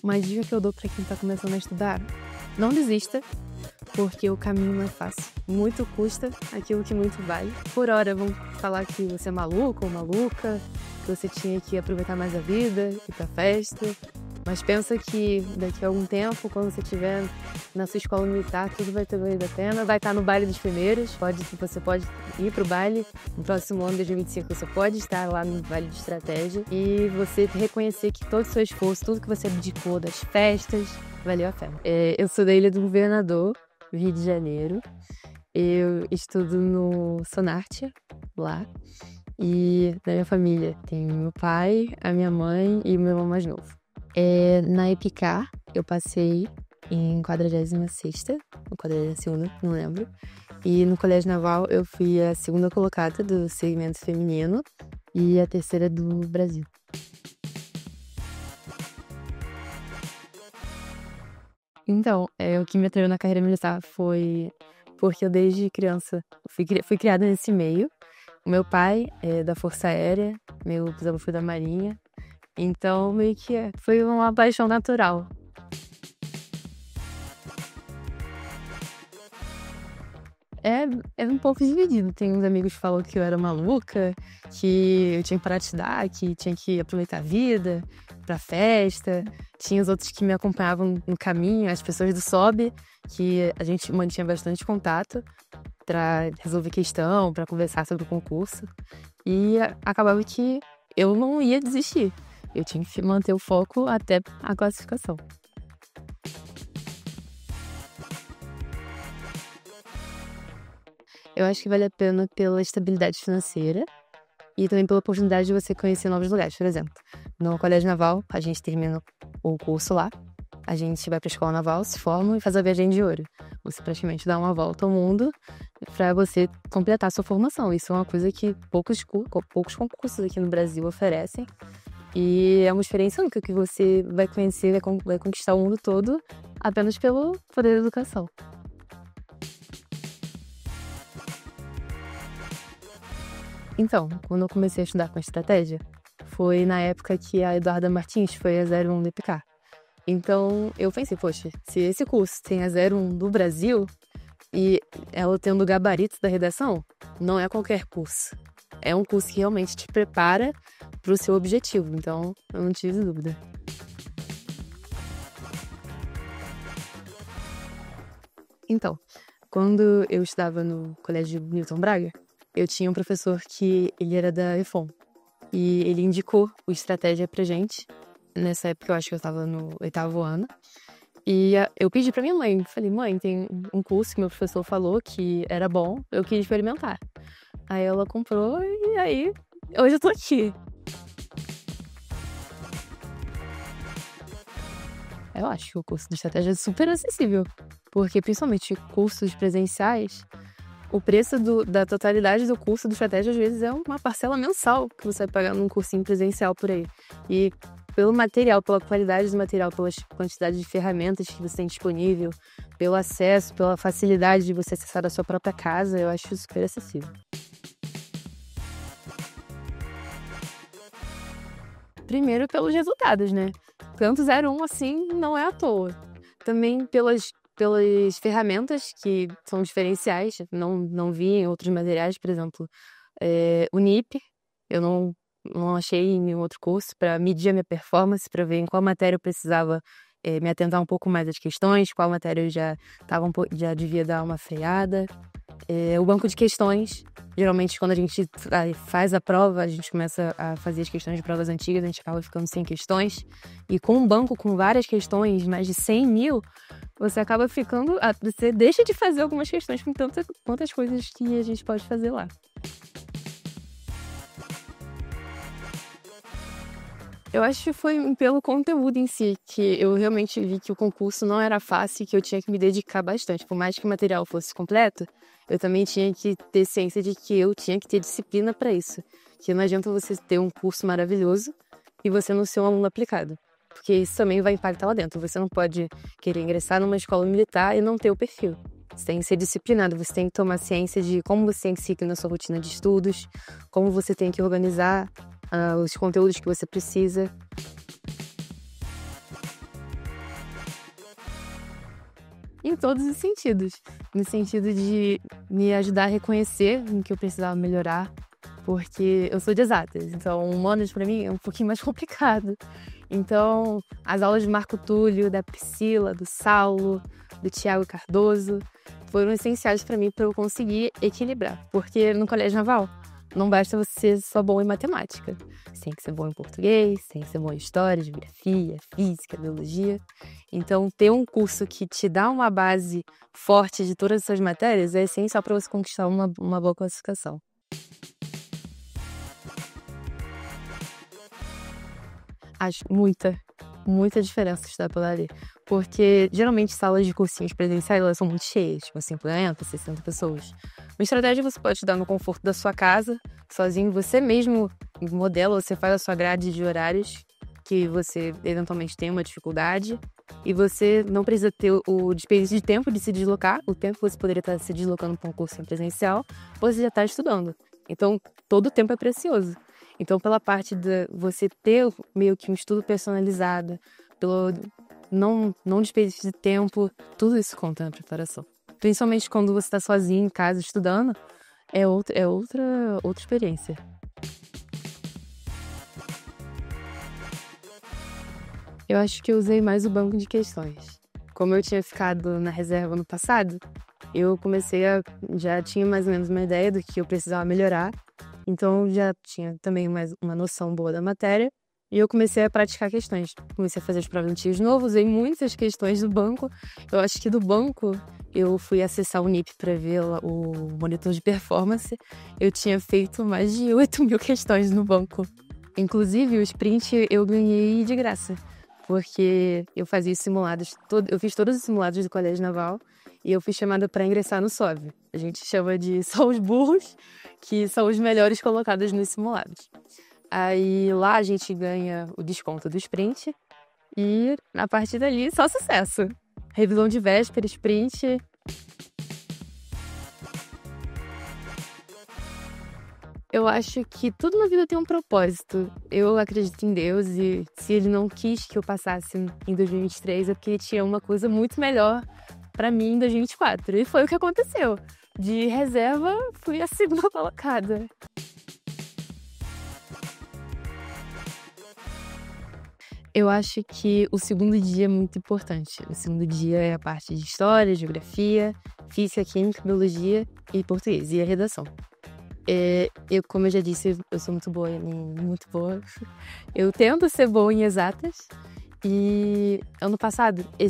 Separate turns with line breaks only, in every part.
Uma dica que eu dou pra quem tá começando a estudar: não desista, porque o caminho não é fácil. Muito custa aquilo que muito vale. Por hora vão falar que você é maluco ou maluca, que você tinha que aproveitar mais a vida, ir pra festa. Mas pensa que daqui a algum tempo, quando você estiver na sua escola militar, tudo vai ter valido a pena. Vai estar no baile dos primeiros, você pode ir pro baile. No próximo ano, 2025, você pode estar lá no Vale de Estratégia. E você reconhecer que todo o seu esforço, tudo que você abdicou das festas, valeu a pena. Eu sou da Ilha do Governador, Rio de Janeiro. Eu estudo no Sonartia, lá. E da minha família tem meu pai, a minha mãe e o meu irmão mais novo. Na EPICAR, eu passei em 46ª, ou 42ª, não lembro. E no Colégio Naval, eu fui a 2ª colocada do segmento feminino e a 3ª do Brasil. Então, o que me atraiu na carreira militar foi porque eu desde criança fui criada nesse meio. O meu pai é da Força Aérea, meu bisavô foi da Marinha. Então, meio que foi uma paixão natural. É um pouco dividido. Tem uns amigos que falam que eu era maluca, que eu tinha que parar de estudar, que tinha que aproveitar a vida, pra festa. Tinha os outros que me acompanhavam no caminho, as pessoas do SOB, que a gente mantinha bastante contato pra resolver questão, pra conversar sobre o concurso. E acabava que eu não ia desistir. Eu tinha que manter o foco até a classificação. Eu acho que vale a pena pela estabilidade financeira e também pela oportunidade de você conhecer novos lugares. Por exemplo, no Colégio Naval, a gente termina o curso lá, a gente vai pra Escola Naval, se forma e faz a viagem de ouro. Você praticamente dá uma volta ao mundo para você completar a sua formação. Isso é uma coisa que poucos concursos aqui no Brasil oferecem. E é uma experiência única que você vai conhecer, vai conquistar o mundo todo apenas pelo poder da educação. Então, quando eu comecei a estudar com estratégia, foi na época que a Eduarda Martins foi a 01 do EPICAR. Então, eu pensei, poxa, se esse curso tem a 01 do Brasil e ela tendo o gabarito da redação, não é qualquer curso. É um curso que realmente te prepara para o seu objetivo, então eu não tive dúvida. Então, quando eu estudava no Colégio Newton Braga, eu tinha um professor que ele era da EFON e ele indicou o Estratégia pra gente. Nessa época eu acho que eu estava no 8º ano. E eu pedi pra minha mãe, falei, mãe, tem um curso que meu professor falou que era bom, eu queria experimentar. Aí ela comprou e aí hoje eu tô aqui. Eu acho que o curso de estratégia é super acessível, porque principalmente cursos presenciais, o preço da totalidade do curso de estratégia às vezes é uma parcela mensal que você vai pagar num cursinho presencial por aí. E pelo material, pela qualidade do material, pela quantidade de ferramentas que você tem disponível, pelo acesso, pela facilidade de você acessar a sua própria casa, eu acho super acessível. Primeiro pelos resultados, né? Tanto 01 assim não é à toa. Também pelas ferramentas que são diferenciais, não vi em outros materiais, por exemplo, o NIP, eu não achei em nenhum outro curso para medir a minha performance, para ver em qual matéria eu precisava me atentar um pouco mais às questões, qual matéria eu já devia dar uma freada. O banco de questões, geralmente quando a gente faz a prova, a gente começa a fazer as questões de provas antigas, a gente acaba ficando sem questões. E com um banco com várias questões, mais de 100 mil, você acaba ficando... Você deixa de fazer algumas questões com quantas coisas que a gente pode fazer lá. Eu acho que foi pelo conteúdo em si, que eu realmente vi que o concurso não era fácil e que eu tinha que me dedicar bastante. Por mais que o material fosse completo, eu também tinha que ter ciência de que eu tinha que ter disciplina para isso. Que não adianta você ter um curso maravilhoso e você não ser um aluno aplicado. Porque isso também vai impactar lá dentro. Você não pode querer ingressar numa escola militar e não ter o perfil. Você tem que ser disciplinado, você tem que tomar ciência de como você tem que seguir na sua rotina de estudos, como você tem que organizar os conteúdos que você precisa. em todos os sentidos. No sentido de me ajudar a reconhecer no que eu precisava melhorar, porque eu sou de exatas, então humanas pra mim é um pouquinho mais complicado. Então, as aulas de Marco Túlio, da Priscila, do Saulo, do Tiago Cardoso, foram essenciais pra mim para eu conseguir equilibrar. Porque no colégio naval, não basta você ser só bom em matemática. Você tem que ser bom em português, tem que ser bom em história, geografia, física, biologia. Então, ter um curso que te dá uma base forte de todas essas matérias é essencial para você conquistar uma boa classificação. Acho muita diferença estudar pela ali. Porque, geralmente, salas de cursinhos presenciais, elas são muito cheias, tipo 50, 60 pessoas. Uma estratégia você pode estudar no conforto da sua casa, sozinho, você mesmo modela, você faz a sua grade de horários, que você eventualmente tem uma dificuldade, e você não precisa ter o desperdício de tempo de se deslocar, o tempo que você poderia estar se deslocando para um cursinho presencial, você já está estudando. Então, todo o tempo é precioso. Então, pela parte de você ter meio que um estudo personalizado, pelo não desperdício de tempo, tudo isso conta na preparação. Principalmente quando você está sozinho em casa estudando, é outra experiência. Eu acho que eu usei mais o banco de questões. Como eu tinha ficado na reserva no passado, eu já tinha mais ou menos uma ideia do que eu precisava melhorar. Então, já tinha também mais uma noção boa da matéria. E eu comecei a praticar questões. Comecei a fazer os provas antigos novos, usei muitas questões do banco. Eu acho que do banco, eu fui acessar o NIP para ver o monitor de performance. Eu tinha feito mais de 8.000 questões no banco. Inclusive, o sprint eu ganhei de graça. Porque eu fazia simulados, eu fiz todos os simulados do Colégio Naval. E eu fui chamada para ingressar no SOV. A gente chama de só os burros, que são os melhores colocados nos simulados. Aí lá a gente ganha o desconto do sprint e a partir dali só sucesso. Revisão de véspera, sprint. Eu acho que tudo na vida tem um propósito. Eu acredito em Deus e se ele não quis que eu passasse em 2023 é porque ele tinha uma coisa muito melhor pra mim em 2024. E foi o que aconteceu. De reserva, fui a segunda colocada. Eu acho que o segundo dia é muito importante. O segundo dia é a parte de história, geografia, física, química, biologia e português, e a redação. Como eu já disse, eu sou muito boa. Eu tento ser boa em exatas. E ano passado, eu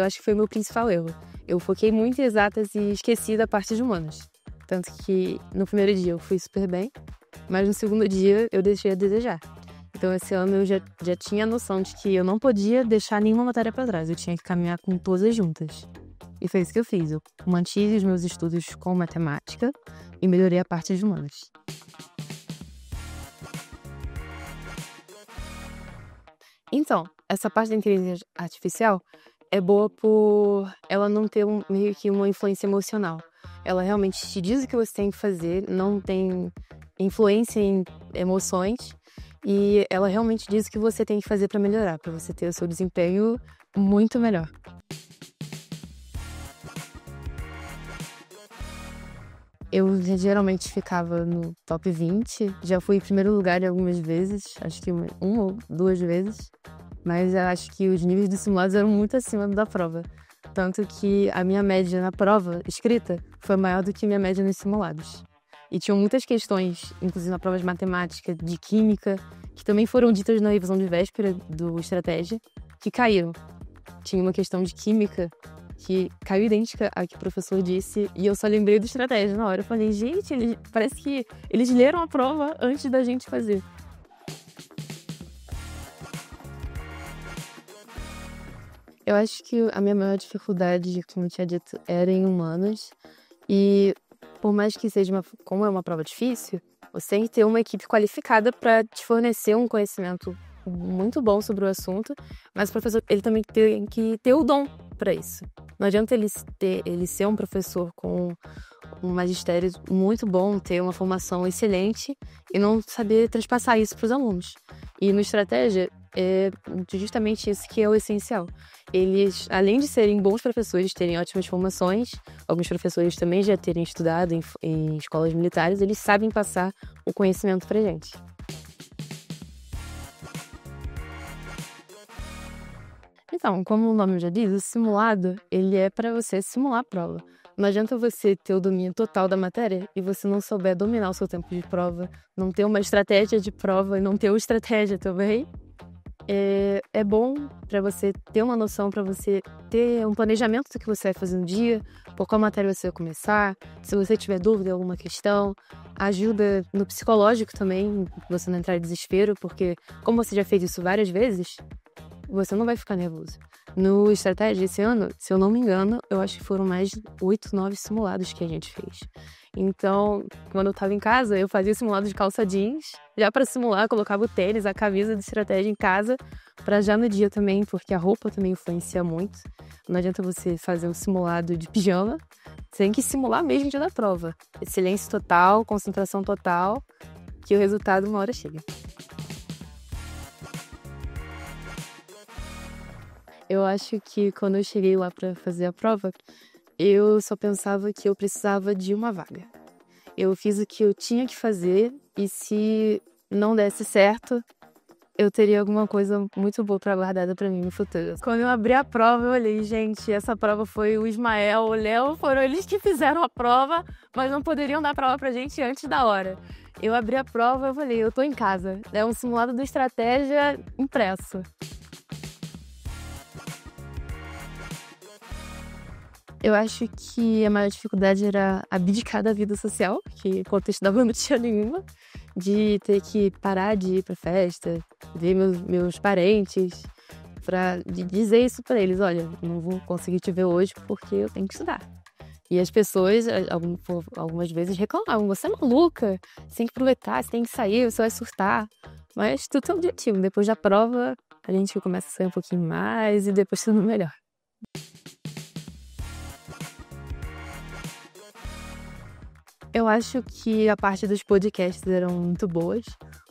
acho que foi o meu principal erro. Eu foquei muito em exatas e esqueci da parte de humanas. Tanto que no primeiro dia eu fui super bem, mas no segundo dia eu deixei a desejar. Então esse ano eu já tinha a noção de que eu não podia deixar nenhuma matéria para trás, eu tinha que caminhar com todas juntas. E foi isso que eu fiz, eu mantive os meus estudos com matemática e melhorei a parte de humanas. Então, essa parte da inteligência artificial é boa por ela não ter meio que uma influência emocional. Ela realmente te diz o que você tem que fazer, não tem influência em emoções e ela realmente diz o que você tem que fazer para melhorar, para você ter o seu desempenho muito melhor. Eu geralmente ficava no top 20, já fui em primeiro lugar algumas vezes, acho que uma ou duas vezes, mas eu acho que os níveis dos simulados eram muito acima da prova. Tanto que a minha média na prova escrita foi maior do que minha média nos simulados. E tinham muitas questões, inclusive na prova de matemática, de química, que também foram ditas na revisão de véspera do Estratégia, que caíram. Tinha uma questão de química que caiu idêntica à que o professor disse, e eu só lembrei do Estratégia na hora. Eu falei, gente, parece que eles leram a prova antes da gente fazer. Eu acho que a minha maior dificuldade, como eu tinha dito, era em humanas. E por mais que seja como é uma prova difícil, você tem que ter uma equipe qualificada para te fornecer um conhecimento muito bom sobre o assunto, mas o professor ele também tem que ter o dom para isso. Não adianta ele ser um professor com um magistério muito bom, ter uma formação excelente e não saber transpassar isso para os alunos. E no Estratégia, é justamente isso que é o essencial. Eles, além de serem bons professores, terem ótimas formações, alguns professores também já terem estudado em escolas militares, eles sabem passar o conhecimento pra gente. Então, como o nome já diz, o simulado, ele é para você simular a prova. Não adianta você ter o domínio total da matéria e você não souber dominar o seu tempo de prova, não ter uma estratégia de prova e não ter uma estratégia também. É bom para você ter uma noção, para você ter um planejamento do que você vai fazer no dia, por qual matéria você vai começar, se você tiver dúvida em alguma questão. Ajuda no psicológico também, você não entrar em desespero, porque como você já fez isso várias vezes, você não vai ficar nervoso. No Estratégia esse ano, se eu não me engano, eu acho que foram mais 8, 9 simulados que a gente fez. Então, quando eu tava em casa, eu fazia simulado de calça jeans, já para simular, colocava o tênis, a camisa de estratégia em casa, para já no dia também, porque a roupa também influencia muito. Não adianta você fazer um simulado de pijama, você tem que simular mesmo o dia da prova. Silêncio total, concentração total, que o resultado uma hora chega. Eu acho que quando eu cheguei lá para fazer a prova, eu só pensava que eu precisava de uma vaga. Eu fiz o que eu tinha que fazer e se não desse certo, eu teria alguma coisa muito boa para guardada para mim no futuro. Quando eu abri a prova, eu olhei, gente, essa prova foi o Ismael, o Léo, foram eles que fizeram a prova, mas não poderiam dar a prova pra gente antes da hora. Eu abri a prova, eu falei, eu tô em casa. É um simulado de estratégia impresso. Eu acho que a maior dificuldade era abdicar da vida social, que no contexto da banda não tinha nenhuma, de ter que parar de ir pra festa, ver meus parentes, de dizer isso pra eles, olha, não vou conseguir te ver hoje porque eu tenho que estudar. E as pessoas, algumas vezes, reclamavam, você é maluca, você tem que aproveitar, você tem que sair, você vai surtar. Mas tudo tem um objetivo, depois da prova a gente começa a sair um pouquinho mais e depois tudo melhor. Eu acho que a parte dos podcasts eram muito boas,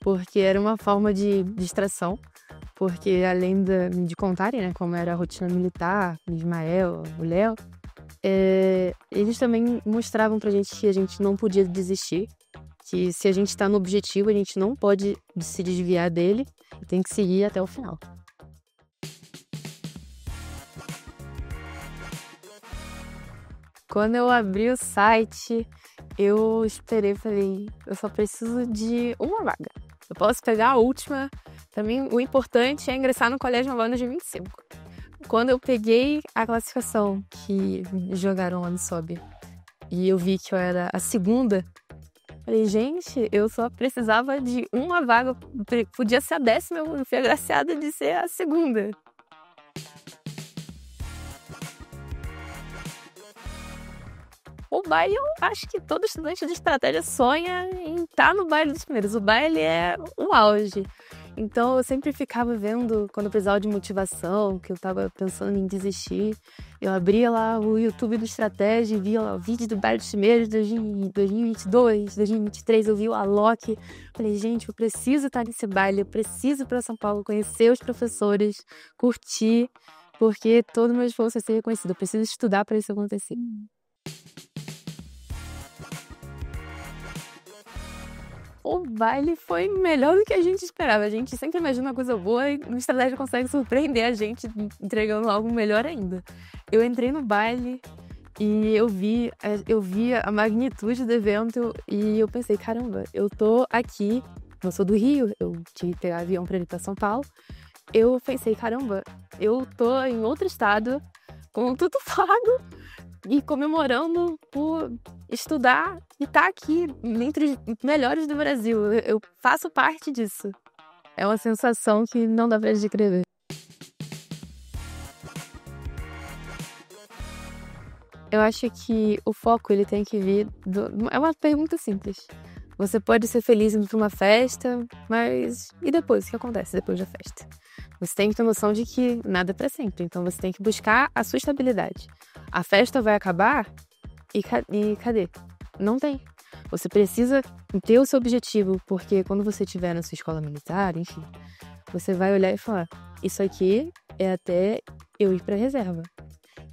porque era uma forma de distração, porque além de contarem, né, como era a rotina militar, o Ismael, o Léo, eles também mostravam pra gente que a gente não podia desistir, que se a gente tá no objetivo, a gente não pode se desviar dele e tem que seguir até o final. Quando eu abri o site, eu esperei e falei, eu só preciso de uma vaga. Eu posso pegar a última. Pra mim, o importante é ingressar no Colégio Naval em 2025. Quando eu peguei a classificação que jogaram lá no SOB e eu vi que eu era a segunda, falei, gente, eu só precisava de uma vaga. Podia ser a 10ª, eu fui agraciada de ser a segunda. O baile, eu acho que todo estudante de estratégia sonha em estar no baile dos primeiros. O baile é o auge. Então, eu sempre ficava vendo, quando eu precisava de motivação, que eu tava pensando em desistir, eu abria lá o YouTube do Estratégia e via lá o vídeo do baile dos primeiros de 2022, 2023, eu vi o Alok. Falei, gente, eu preciso estar nesse baile, eu preciso ir para São Paulo, conhecer os professores, curtir, porque todo o meu esforço vai ser reconhecido. Eu preciso estudar para isso acontecer. O baile foi melhor do que a gente esperava. A gente sempre imagina uma coisa boa e no Estratégia consegue surpreender a gente entregando algo melhor ainda. Eu entrei no baile e eu vi a magnitude do evento e eu pensei, caramba, eu tô aqui, eu sou do Rio, eu tive que pegar avião pra ir pra São Paulo. Eu pensei, caramba, eu tô em outro estado, com tudo pago, e comemorando por estudar e estar aqui entre os melhores do Brasil. Eu faço parte disso. É uma sensação que não dá pra descrever. Eu acho que o foco ele tem que vir é uma pergunta simples. Você pode ser feliz indo pra uma festa, mas e depois? O que acontece depois da festa? Você tem que ter noção de que nada é pra sempre, então você tem que buscar a sua estabilidade. A festa vai acabar e cadê? Não tem. Você precisa ter o seu objetivo, porque quando você estiver na sua escola militar, enfim, você vai olhar e falar: isso aqui é até eu ir para reserva.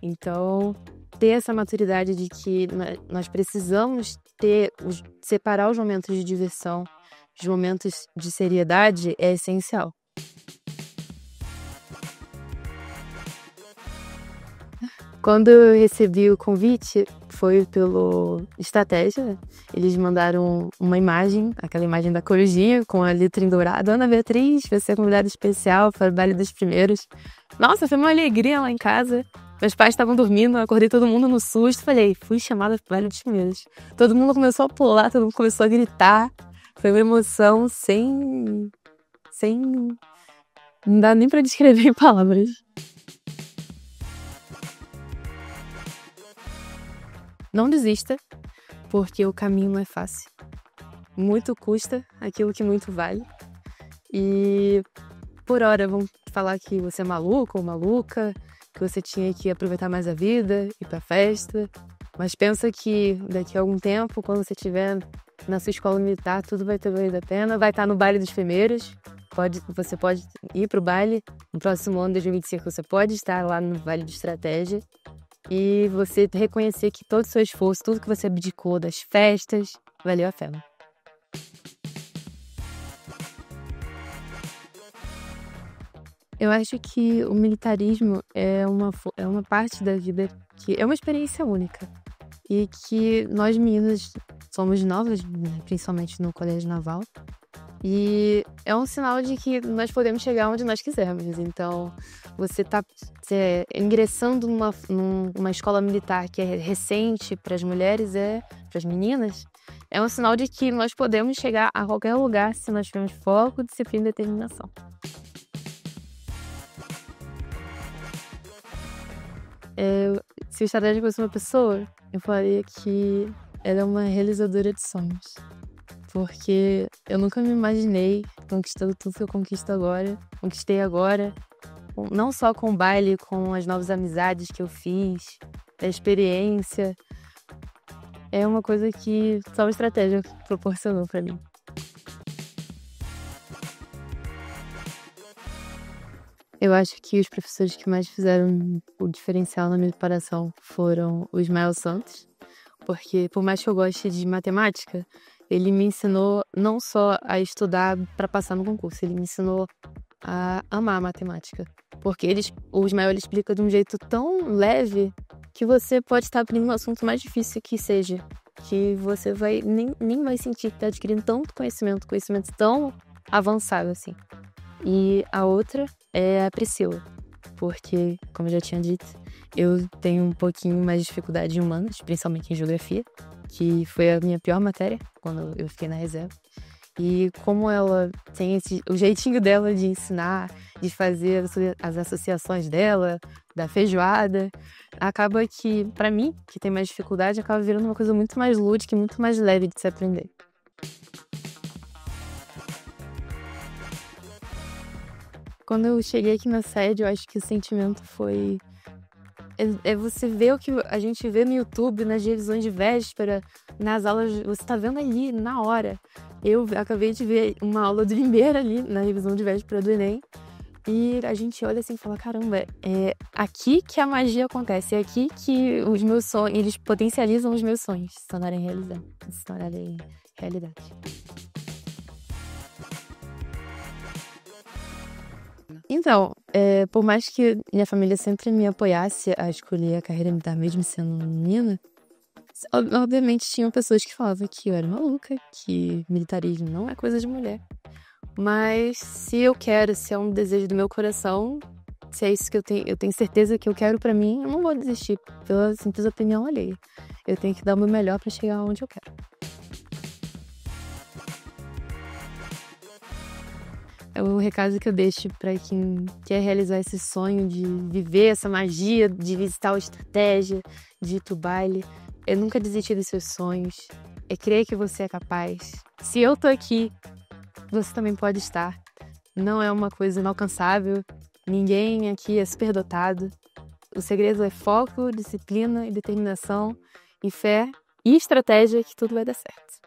Então, ter essa maturidade de que nós precisamos separar os momentos de diversão dos momentos de seriedade é essencial. Quando eu recebi o convite, foi pelo Estratégia. Eles mandaram uma imagem, aquela imagem da corujinha com a letra em dourado. Ana Beatriz, você é convidada especial para o Baile dos Primeiros. Nossa, foi uma alegria lá em casa. Meus pais estavam dormindo, eu acordei todo mundo no susto. Falei, fui chamada para o Baile dos Primeiros. Todo mundo começou a pular, todo mundo começou a gritar. Foi uma emoção sem... Não dá nem para descrever em palavras. Não desista, porque o caminho não é fácil. Muito custa aquilo que muito vale. E por hora vão falar que você é maluco ou maluca, que você tinha que aproveitar mais a vida, ir pra festa. Mas pensa que daqui a algum tempo, quando você estiver na sua escola militar, tudo vai ter valido a pena. Vai estar no baile dos primeiros. Você pode ir pro baile. No próximo ano, 2025, você pode estar lá no Vale de Estratégia. E você reconhecer que todo o seu esforço, tudo que você abdicou das festas, valeu a pena. Eu acho que o militarismo é uma parte da vida que é uma experiência única. E que nós meninas somos novas, né, principalmente no colégio naval. E é um sinal de que nós podemos chegar onde nós quisermos. Então, você tá ingressando numa escola militar que é recente para as mulheres, para as meninas, é um sinal de que nós podemos chegar a qualquer lugar se nós tivermos foco, disciplina e determinação. Se o estratégia fosse uma pessoa, eu falaria que ela é uma realizadora de sonhos. Porque eu nunca me imaginei conquistando tudo que eu conquistei agora, não só com o baile, com as novas amizades que eu fiz, a experiência. É uma coisa que só a estratégia proporcionou para mim. Eu acho que os professores que mais fizeram o diferencial na minha preparação foram o Ismael Santos, porque por mais que eu goste de matemática, ele me ensinou não só a estudar para passar no concurso, ele me ensinou a amar a matemática. Porque o Ismael explica de um jeito tão leve que você pode estar aprendendo um assunto mais difícil que seja, que você nem vai sentir que está adquirindo tanto conhecimento tão avançado assim. E a outra é a Priscila, porque, como eu já tinha dito, eu tenho um pouquinho mais de dificuldade em humanas, principalmente em geografia, que foi a minha pior matéria quando eu fiquei na reserva. E como ela tem o jeitinho dela de ensinar, de fazer as associações dela, da feijoada, acaba que, pra mim, que tem mais dificuldade, acaba virando uma coisa muito mais lúdica e muito mais leve de se aprender. Quando eu cheguei aqui na sede, eu acho que o sentimento foi... É você ver o que a gente vê no YouTube, nas revisões de véspera, nas aulas, você tá vendo ali, na hora. Eu acabei de ver uma aula do Limeira ali, na revisão de véspera do Enem, e a gente olha assim e fala, caramba, é aqui que a magia acontece, é aqui que os meus sonhos, eles potencializam os meus sonhos se tornarem realidade. Então, por mais que minha família sempre me apoiasse a escolher a carreira militar, mesmo sendo menina, obviamente tinham pessoas que falavam que eu era maluca, que militarismo não é coisa de mulher. Mas se é um desejo do meu coração, se é isso que eu tenho certeza que eu quero pra mim, eu não vou desistir pela simples opinião alheia. Eu tenho que dar o meu melhor pra chegar onde eu quero. O recado que eu deixo para quem quer realizar esse sonho de viver essa magia, de visitar o Estratégia, de ir pro baile, é nunca desistir dos seus sonhos, é crer que você é capaz. Se eu tô aqui, você também pode estar. Não é uma coisa inalcançável, ninguém aqui é superdotado. O segredo é foco, disciplina e determinação, e fé e estratégia que tudo vai dar certo.